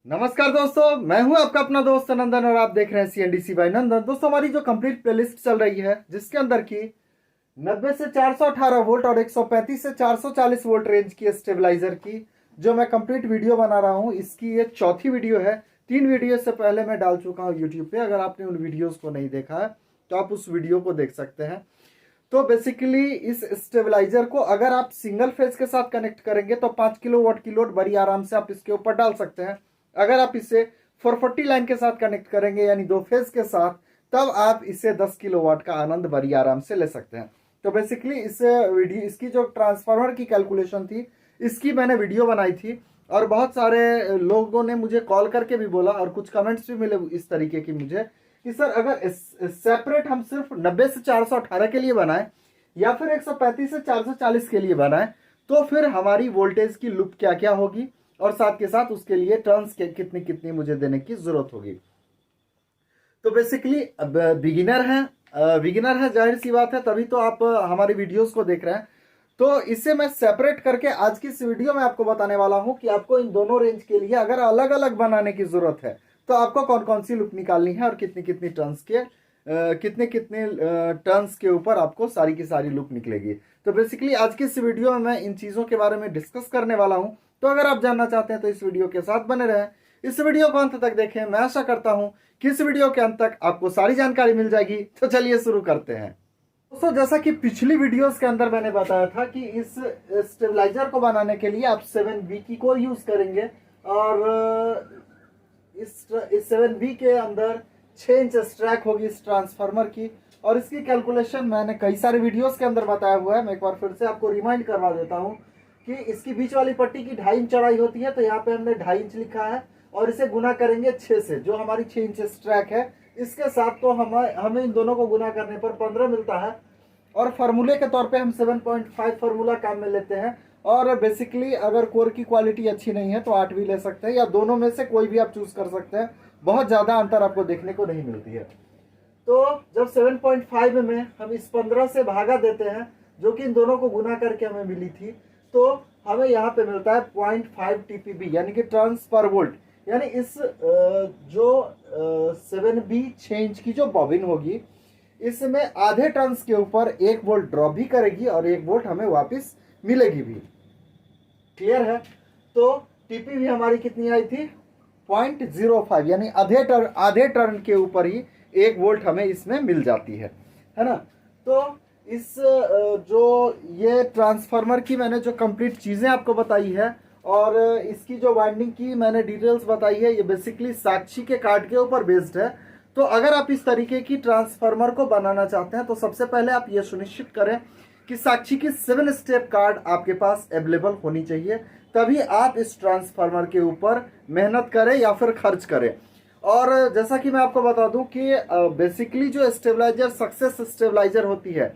नमस्कार दोस्तों, मैं हूं आपका अपना दोस्त नंदन और आप देख रहे हैं सीएनडीसी बाय नंदन। दोस्तों, हमारी जो कंप्लीट प्लेलिस्ट चल रही है जिसके अंदर की 90 से 418 वोल्ट और 135 से 440 वोल्ट रेंज की स्टेबलाइजर की जो मैं कंप्लीट वीडियो बना रहा हूं, इसकी ये चौथी वीडियो है। 3 वीडियो से पहले मैं डाल चुका हूं यूट्यूब पे। अगर आपने उन वीडियोस को नहीं देखा है तो आप उस वीडियो को देख सकते हैं। तो बेसिकली इस स्टेबलाइजर को अगर आप सिंगल फेज के साथ कनेक्ट करेंगे तो 5 किलोवाट की लोड बड़ी आराम से आप इसके ऊपर डाल सकते हैं। अगर आप इसे 440 लाइन के साथ कनेक्ट करेंगे यानी 2 फेज के साथ, तब आप इसे 10 किलोवाट का आनंद बड़ी आराम से ले सकते हैं। तो बेसिकली इस वीडियो इसकी जो ट्रांसफार्मर की कैलकुलेशन थी, इसकी मैंने वीडियो बनाई थी और बहुत सारे लोगों ने मुझे कॉल करके भी बोला और कुछ कमेंट्स भी मिले इस तरीके की मुझे कि सर अगर सेपरेट हम सिर्फ 90 से 418 के लिए बनाएं या फिर 135 से 440 के लिए बनाएं तो फिर हमारी वोल्टेज की लूप क्या क्या होगी और साथ के साथ उसके लिए टर्न्स कितनी कितनी मुझे देने की जरूरत होगी। तो बेसिकली बिगिनर है, जाहिर सी बात है, तभी तो आप हमारी वीडियोस को देख रहे हैं। तो इसे मैं सेपरेट करके आज की इस वीडियो में आपको बताने वाला हूं कि आपको इन दोनों रेंज के लिए अगर अलग अलग बनाने की जरूरत है तो आपको कौन कौन सी लूप निकालनी है और कितनी कितनी टर्न्स के ऊपर आपको सारी की सारी लूप निकलेगी। तो बेसिकली आज की इस वीडियो में मैं इन चीज़ों के बारे में डिस्कस करने वाला हूं। तो अगर आप जानना चाहते हैं तो इस वीडियो के साथ बने रहें, इस वीडियो को अंत तक देखें। मैं आशा करता हूं कि इस वीडियो के अंत तक आपको सारी जानकारी मिल जाएगी। तो चलिए शुरू करते हैं। दोस्तों, जैसा कि पिछली वीडियोस के अंदर मैंने बताया था कि इस स्टेबलाइजर को बनाने के लिए आप 7V की कोर यूज करेंगे और इस 7V के अंदर 6 इंच स्ट्रैक होगी इस ट्रांसफार्मर की। और इसकी कैलकुलेशन मैंने कई सारे वीडियोस के अंदर बताया हुआ है। मैं एक बार फिर से आपको रिमाइंड करवा देता हूं कि इसकी बीच वाली पट्टी की 2.5 इंच चौड़ाई होती है, तो यहाँ पे हमने 2.5 इंच लिखा है और इसे गुना करेंगे 6 से, जो हमारी 6 इंच स्ट्रैक है इसके साथ। तो हमें इन दोनों को गुना करने पर 15 मिलता है और फार्मूले के तौर पे हम 7.5 फार्मूला काम में लेते हैं। और बेसिकली अगर कोर की क्वालिटी अच्छी नहीं है तो 8 भी ले सकते हैं या दोनों में से कोई भी आप चूज कर सकते हैं। बहुत ज़्यादा अंतर आपको देखने को नहीं मिलती है। तो जब 7.5 में हम इस 15 से भागा देते हैं जो कि इन दोनों को गुना करके हमें मिली थी, तो हमें यहाँ पे मिलता है 0.5 TPB यानी कि टर्न्स पर वोल्ट। यानी इस जो 7B 6 इंच की जो बॉबिन होगी इसमें आधे टर्न्स के ऊपर 1 वोल्ट ड्रॉप भी करेगी और 1 वोल्ट हमें वापस मिलेगी भी। क्लियर है? तो टीपीबी हमारी कितनी आई थी? 0.05 यानी आधे टर्न के ऊपर ही 1 वोल्ट हमें इसमें मिल जाती है ना। तो इस जो ये ट्रांसफार्मर की मैंने जो कंप्लीट चीज़ें आपको बताई है और इसकी जो वाइंडिंग की मैंने डिटेल्स बताई है, ये बेसिकली साक्षी के कार्ड के ऊपर बेस्ड है। तो अगर आप इस तरीके की ट्रांसफार्मर को बनाना चाहते हैं तो सबसे पहले आप ये सुनिश्चित करें कि साक्षी की 7 स्टेप कार्ड आपके पास अवेलेबल होनी चाहिए, तभी आप इस ट्रांसफार्मर के ऊपर मेहनत करें या फिर खर्च करें। और जैसा कि मैं आपको बता दूं कि बेसिकली जो स्टेबलाइजर सक्सेस स्टेबलाइजर होती है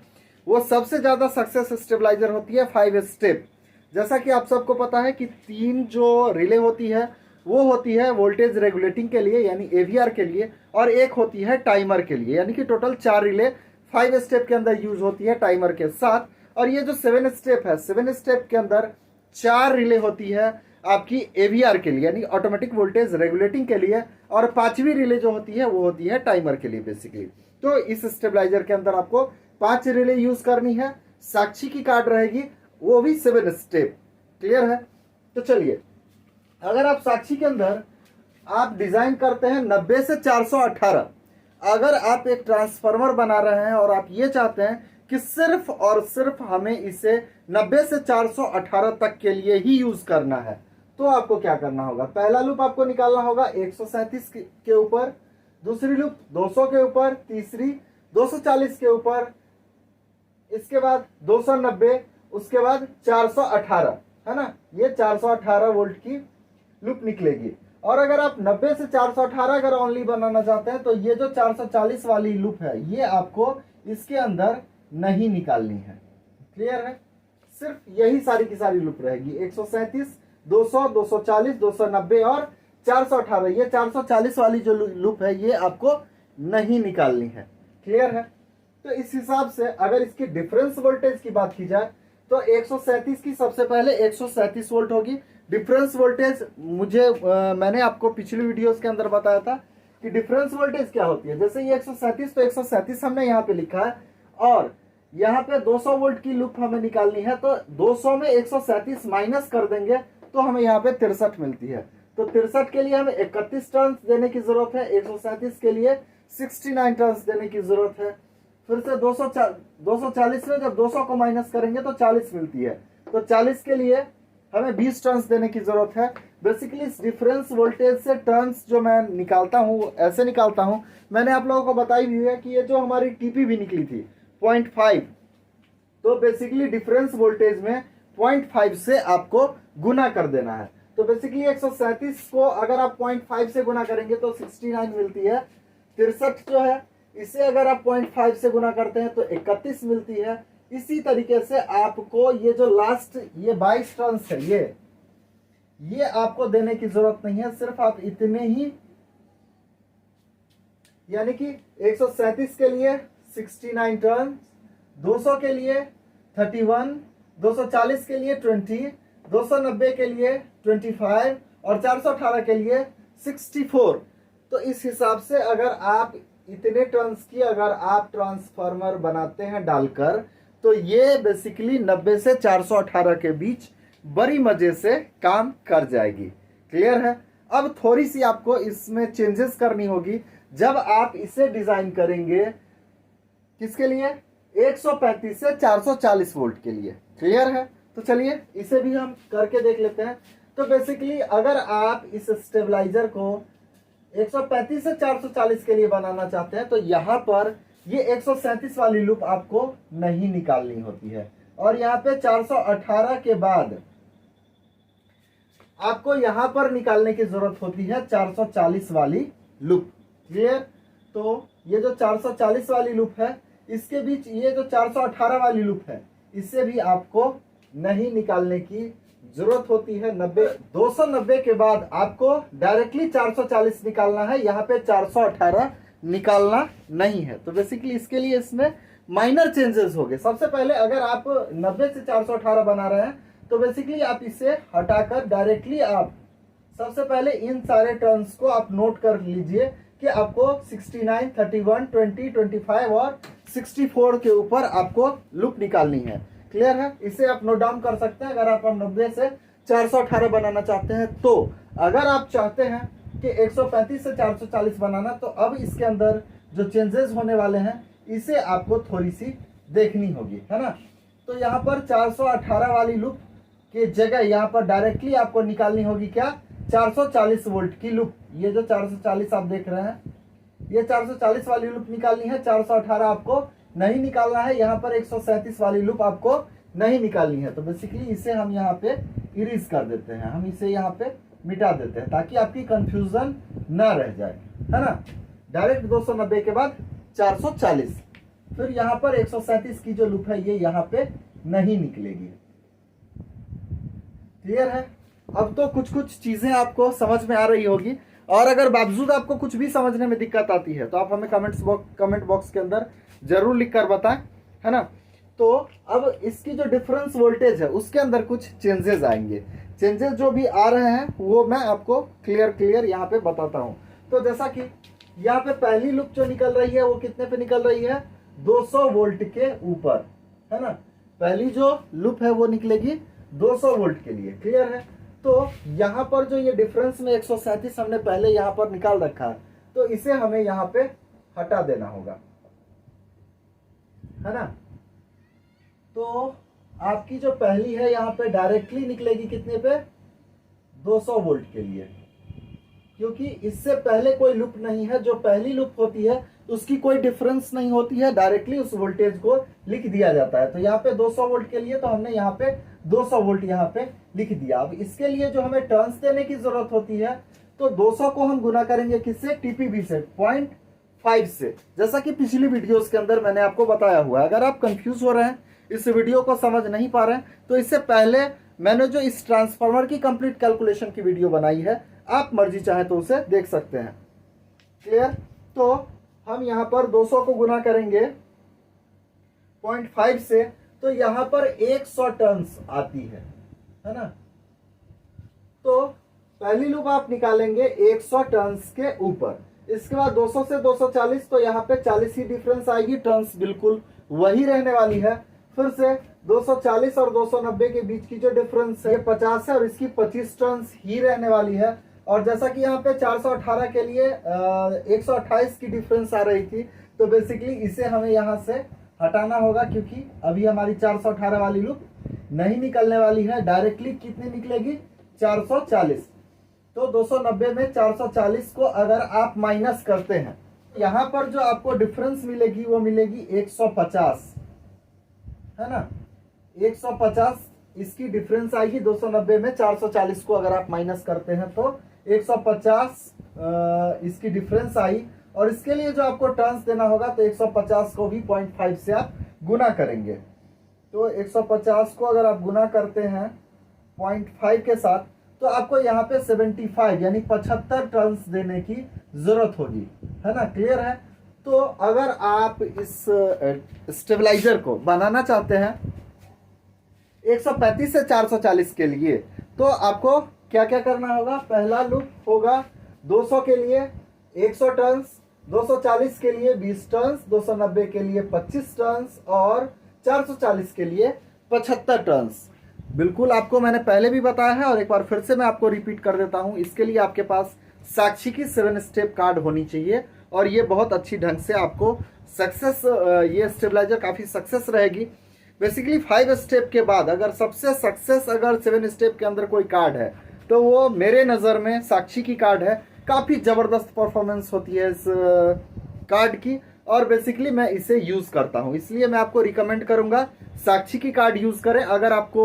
वो सबसे ज़्यादा सक्सेस स्टेबलाइजर होती है 5 स्टेप। जैसा कि आप सबको पता है कि 3 जो रिले होती है वो होती है वोल्टेज रेगुलेटिंग के लिए यानी एवीआर के लिए, और एक होती है टाइमर के लिए, यानी कि टोटल 4 रिले 5 स्टेप के अंदर यूज होती है टाइमर के साथ। और ये जो 7 स्टेप है, 7 स्टेप के अंदर 4 रिले होती है आपकी एवीआर के लिए यानी ऑटोमेटिक वोल्टेज रेगुलेटिंग के लिए, और 5वीं रिले जो होती है वो होती है टाइमर के लिए बेसिकली। तो इस स्टेबलाइजर के अंदर आपको 5 रिले यूज करनी है। साक्षी की कार्ड रहेगी वो भी 7 स्टेप। क्लियर है? तो चलिए, अगर आप साक्षी के अंदर आप डिजाइन करते हैं 90 से 418, अगर आप एक ट्रांसफार्मर बना रहे हैं और आप ये चाहते हैं कि सिर्फ और सिर्फ हमें इसे 90 से 418 तक के लिए ही यूज करना है, तो आपको क्या करना होगा? पहला लूप आपको निकालना होगा 137 के ऊपर, दूसरी लूप 200 के ऊपर, तीसरी 240 के ऊपर, इसके बाद 290, उसके बाद 418, है ना। ये 418 वोल्ट की लूप निकलेगी। और अगर आप 90 से 418 अगर ओनली बनाना चाहते हैं तो ये जो 440 वाली लूप है ये आपको इसके अंदर नहीं निकालनी है। क्लियर है? सिर्फ यही सारी की सारी लूप रहेगी, 137, 200, 240, 290 और 418। ये 440 वाली जो लूप है ये आपको नहीं निकालनी है। क्लियर है? तो इस हिसाब से अगर इसकी डिफरेंस वोल्टेज की बात की जाए तो 137 की सबसे पहले 137 वोल्ट होगी, डिफरेंस वोल्टेज मैंने आपको पिछली वीडियोस के अंदर बताया था कि डिफरेंस वोल्टेज क्या होती है। जैसे ये 137, तो 137 हमने यहाँ पे लिखा है और यहाँ पे 200 वोल्ट की लूप हमें निकालनी है, तो 200 में 137 माइनस कर देंगे तो हमें यहाँ पे 63 मिलती है। तो 63 के लिए हमें 31 टर्न्स देने की जरूरत है, 137 के लिए 69 टर्न्स देने की जरूरत है। फिर से 240 में जब 200 को माइनस करेंगे तो 40 मिलती है, तो 40 के लिए हमें 20 टर्न्स देने की जरूरत है। बेसिकली इस डिफरेंस वोल्टेज से टर्न्स जो मैं निकालता हूँ ऐसे निकालता हूँ, मैंने आप लोगों को बताई भी है कि ये जो हमारी टीपी भी निकली थी 0.5, तो बेसिकली डिफरेंस वोल्टेज में 0.5 से आपको गुना कर देना है। तो बेसिकली 137 को अगर आप 0.5 से गुना करेंगे तो 69 मिलती है। 63 जो है इसे अगर आप 0.5 से गुना करते हैं तो 31 मिलती है। इसी तरीके से आपको ये जो लास्ट ये 22 टर्न्स है ये आपको देने की जरूरत नहीं है, सिर्फ आप इतने ही, यानी कि 137 के लिए 69 टर्न, 200 के लिए 31, 240 के लिए 20, 290 के लिए 25 और 418 के लिए 64। तो इस हिसाब से अगर आप इतने टर्न्स की अगर आप ट्रांसफार्मर बनाते हैं डालकर, तो ये बेसिकली 90 से 418 के बीच बड़ी मजे से काम कर जाएगी। क्लियर है। अब थोड़ी सी आपको इसमें चेंजेस करनी होगी जब आप इसे डिजाइन करेंगे, किसके लिए, 135 से 440 वोल्ट के लिए। क्लियर है। तो चलिए इसे भी हम करके देख लेते हैं। तो बेसिकली अगर आप इस स्टेबलाइजर को 135 से 440 के लिए बनाना चाहते हैं तो यहां पर ये 137 वाली लूप आपको नहीं निकालनी होती है, और यहाँ पे 418 के बाद आपको यहां पर निकालने की जरूरत होती है 440 वाली लूप। क्लियर। तो ये जो 440 वाली लूप है इसके बीच ये जो 418 वाली लूप है इससे भी आपको नहीं निकालने की जरूरत होती है। 290 के बाद आपको डायरेक्टली 440 निकालना है, यहाँ पे 418 निकालना नहीं है। तो बेसिकली इसके लिए इसमें माइनर चेंजेस हो गए। सबसे पहले अगर आप 90 से 418 बना रहे हैं तो बेसिकली आप इसे हटाकर डायरेक्टली आप सबसे पहले इन सारे टर्म्स को आप नोट कर लीजिए कि आपको 69, 31, 20, 25 और 64 के ऊपर आपको लूप निकालनी है। क्लियर है। इसे आप नोट डाउन कर सकते हैं अगर आप 90 से 418 बनाना चाहते हैं। तो अगर आप चाहते हैं कि 135 से 440 बनाना, तो अब इसके अंदर जो चेंजेस होने वाले हैं इसे आपको थोड़ी सी देखनी होगी, है ना। तो यहाँ पर 418 वाली लूप के जगह यहाँ पर डायरेक्टली आपको निकालनी होगी क्या, 440 वोल्ट की लूप। ये जो 440 आप देख रहे हैं ये 440 वाली लूप निकालनी है, 418 आपको नहीं निकालना है। यहाँ पर 137 वाली लूप आपको नहीं निकालनी है। तो बेसिकली इसे हम यहाँ पे इरेज कर देते हैं, हम इसे यहाँ पे मिटा देते हैं ताकि आपकी कंफ्यूजन ना रह जाए, है ना। डायरेक्ट 290 के बाद 440, फिर यहाँ पर 137 की जो लूप है ये यहाँ पे नहीं निकलेगी। क्लियर है। अब तो कुछ कुछ चीजें आपको समझ में आ रही होगी, और अगर बावजूद आपको कुछ भी समझने में दिक्कत आती है तो आप हमें कमेंट बॉक्स के अंदर जरूर लिखकर बताएं, है ना। तो अब इसकी जो डिफरेंस वोल्टेज है उसके अंदर कुछ चेंजेस आएंगे। चेंजेस जो भी आ रहे हैं वो मैं आपको क्लियर यहाँ पे बताता हूँ। तो जैसा कि यहाँ पे पहली लूप जो निकल रही है वो कितने पे निकल रही है, 200 वोल्ट के ऊपर, है ना। पहली जो लूप है वो निकलेगी 200 वोल्ट के लिए। क्लियर है। तो यहाँ पर जो ये डिफरेंस में 137 हमने पहले यहाँ पर निकाल रखा है, तो इसे हमें यहाँ पे हटा देना होगा, है ना। तो आपकी जो पहली है यहाँ पे डायरेक्टली निकलेगी कितने पे, 200 वोल्ट के लिए, क्योंकि इससे पहले कोई लूप नहीं है। जो पहली लूप होती है उसकी कोई डिफरेंस नहीं होती है, डायरेक्टली उस वोल्टेज को लिख दिया जाता है। तो यहाँ पे 200 वोल्ट के लिए तो हमने यहाँ पे 200 वोल्ट यहाँ पे लिख दिया। अब इसके लिए जो हमें टर्न्स देने की जरूरत होती है, तो 200 को हम गुना करेंगे किससे, टीपीबी से, 0.5 से, जैसा कि पिछली वीडियोस के अंदर मैंने आपको बताया हुआ है। अगर आप कंफ्यूज हो रहे हैं, इस वीडियो को समझ नहीं पा रहे हैं, तो इससे पहले मैंने जो इस ट्रांसफार्मर की कंप्लीट कैलकुलेशन की वीडियो बनाई है, आप मर्जी चाहे तो उसे देख सकते हैं। क्लियर। तो हम यहाँ पर 200 को गुना करेंगे 0.5 से, तो यहाँ पर 100 टर्न्स आती है ना। तो पहली लूप आप निकालेंगे 100 टर्न्स के ऊपर। इसके बाद 200 से 240, तो यहाँ पे 40 ही डिफरेंस आएगी, टर्न्स बिल्कुल वही रहने वाली है। फिर से 240 और 290 के बीच की जो डिफरेंस है 50 है और इसकी 25 टर्न्स ही रहने वाली है। और जैसा कि यहाँ पे 418 के लिए 128 की डिफरेंस आ रही थी, तो बेसिकली इसे हमें यहाँ से हटाना होगा, क्योंकि अभी हमारी 418 वाली लूप नहीं निकलने वाली है। डायरेक्टली कितनी निकलेगी? 440। तो 290 में 440 को अगर आप माइनस करते हैं, यहाँ पर जो आपको डिफरेंस मिलेगी वो मिलेगी 150, है ना। 150 इसकी डिफरेंस आएगी। 290 में 440 को अगर आप माइनस करते हैं तो 150 इसकी डिफरेंस आई। और इसके लिए जो आपको टर्न्स देना होगा, तो 150 को भी 0.5 से आप गुना करेंगे। तो 150 को अगर आप गुना करते हैं 0.5 के साथ, तो आपको यहाँ पे 75 यानी 75 टर्न्स देने की जरूरत होगी, है ना। क्लियर है। तो अगर आप इस स्टेबलाइजर को बनाना चाहते हैं 135 से 440 के लिए, तो आपको क्या क्या करना होगा? पहला लूप होगा 200 के लिए 100 टर्न्स, 240 के लिए 20 टर्न्स, 290 के लिए 25 टर्न्स और 440 के लिए 75 टर्न्स। बिल्कुल आपको मैंने पहले भी बताया है और एक बार फिर से मैं आपको रिपीट कर देता हूं। इसके लिए आपके पास साक्षी की 7 स्टेप कार्ड होनी चाहिए और ये बहुत अच्छी ढंग से आपको सक्सेस, ये स्टेबलाइजर काफ़ी सक्सेस रहेगी। बेसिकली 5 स्टेप के बाद अगर सबसे सक्सेस अगर 7 स्टेप के अंदर कोई कार्ड है, तो वो मेरे नज़र में साक्षी की कार्ड है। काफ़ी ज़बरदस्त परफॉर्मेंस होती है इस कार्ड की और बेसिकली मैं इसे यूज़ करता हूँ, इसलिए मैं आपको रिकमेंड करूँगा साक्षी की कार्ड यूज़ करें। अगर आपको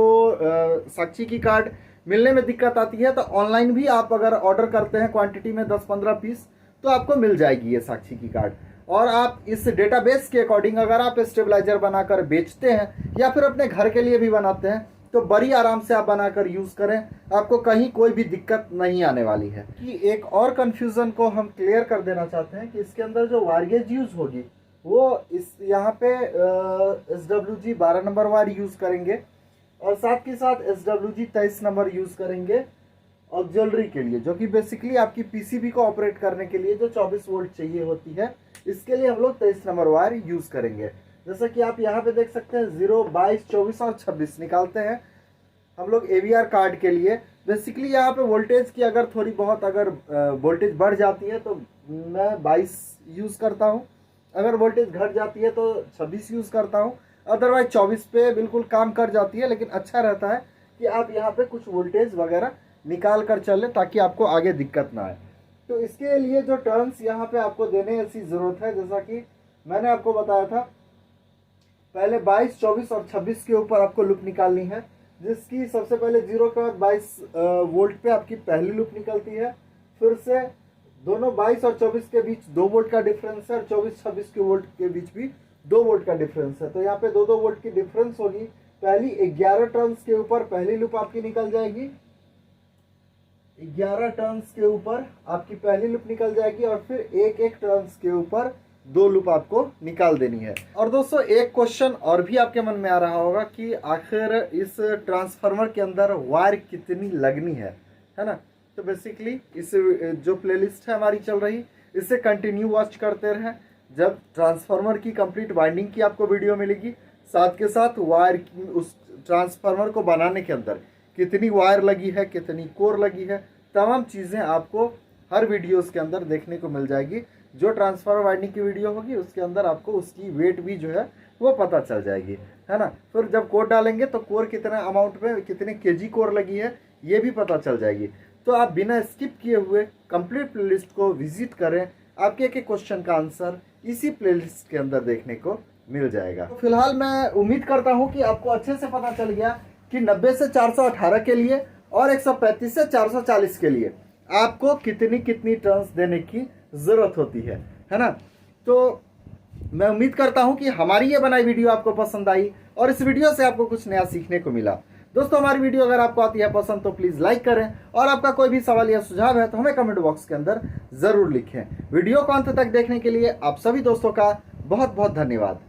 साक्षी की कार्ड मिलने में दिक्कत आती है, तो ऑनलाइन भी आप अगर ऑर्डर करते हैं क्वांटिटी में 10-15 पीस, तो आपको मिल जाएगी ये साक्षी की कार्ड। और आप इस डेटाबेस के अकॉर्डिंग अगर आप स्टेबलाइजर बनाकर बेचते हैं या फिर अपने घर के लिए भी बनाते हैं, तो बड़ी आराम से आप बनाकर यूज़ करें, आपको कहीं कोई भी दिक्कत नहीं आने वाली है। कि एक और कन्फ्यूज़न को हम क्लियर कर देना चाहते हैं कि इसके अंदर जो वायरेज यूज़ होगी वो इस यहाँ पे SWG 12 नंबर वायर यूज़ करेंगे और साथ के साथ SWG 23 नंबर यूज़ करेंगे ऑक्सिलरी के लिए, जो कि बेसिकली आपकी PCB को ऑपरेट करने के लिए जो 24 वोल्ट चाहिए होती है, इसके लिए हम लोग 23 नंबर वायर यूज़ करेंगे। जैसा कि आप यहाँ पे देख सकते हैं 0, 22, 24 और 26 निकालते हैं हम लोग AVR कार्ड के लिए। बेसिकली यहाँ पे वोल्टेज की अगर थोड़ी बहुत अगर वोल्टेज बढ़ जाती है तो मैं 22 यूज़ करता हूँ, अगर वोल्टेज घट जाती है तो 26 यूज़ करता हूँ, अदरवाइज 24 पे बिल्कुल काम कर जाती है। लेकिन अच्छा रहता है कि आप यहाँ पे कुछ वोल्टेज वगैरह निकाल कर चलें ताकि आपको आगे दिक्कत ना आए। तो इसके लिए जो टर्न्स यहाँ पे आपको देने ऐसी ज़रूरत है, जैसा कि मैंने आपको बताया था, पहले 22, 24 और 26 के ऊपर आपको लूप निकालनी है, जिसकी सबसे पहले 0 के बाद 22 वोल्ट पे आपकी पहली लूप निकलती है। फिर से दोनों 22 और 24 के बीच 2 वोल्ट का डिफरेंस है और 24-26 के वोल्ट के बीच भी 2 वोल्ट का डिफरेंस है, तो यहाँ पे 2-2 वोल्ट की डिफरेंस होगी। पहली 11 टर्न्स के ऊपर पहली लूप आपकी निकल जाएगी, 11 टर्न्स के ऊपर आपकी पहली लूप निकल जाएगी और फिर एक टर्न्स के ऊपर 2 लूप आपको निकाल देनी है। और दोस्तों एक क्वेश्चन और भी आपके मन में आ रहा होगा कि आखिर इस ट्रांसफार्मर के अंदर वायर कितनी लगनी है ना। तो बेसिकली इस जो प्लेलिस्ट है हमारी चल रही, इसे कंटिन्यू वॉच करते रहें। जब ट्रांसफार्मर की कंप्लीट वाइंडिंग की आपको वीडियो मिलेगी, साथ के साथ वायर उस ट्रांसफार्मर को बनाने के अंदर कितनी वायर लगी है, कितनी कोर लगी है, तमाम चीज़ें आपको हर वीडियोस के अंदर देखने को मिल जाएगी। जो ट्रांसफार्मर वाइंडिंग की वीडियो होगी उसके अंदर आपको उसकी वेट भी जो है वो पता चल जाएगी, है ना। फिर जब कोर डालेंगे तो कोर कितना अमाउंट में, कितने केजी कोर लगी है, ये भी पता चल जाएगी। तो आप बिना स्किप किए हुए कंप्लीट प्लेलिस्ट को विजिट करें, आपके एक क्वेश्चन का आंसर इसी प्लेलिस्ट के अंदर देखने को मिल जाएगा। तो फिलहाल मैं उम्मीद करता हूँ कि आपको अच्छे से पता चल गया कि 90 से 418 के लिए और 135 से 440 के लिए आपको कितनी टर्न्स देने की ज़रूरत होती है ना। तो मैं उम्मीद करता हूं कि हमारी ये बनाई वीडियो आपको पसंद आई और इस वीडियो से आपको कुछ नया सीखने को मिला। दोस्तों हमारी वीडियो अगर आपको आती है पसंद तो प्लीज़ लाइक करें और आपका कोई भी सवाल या सुझाव है तो हमें कमेंट बॉक्स के अंदर ज़रूर लिखें। वीडियो को अंत तक देखने के लिए आप सभी दोस्तों का बहुत बहुत धन्यवाद।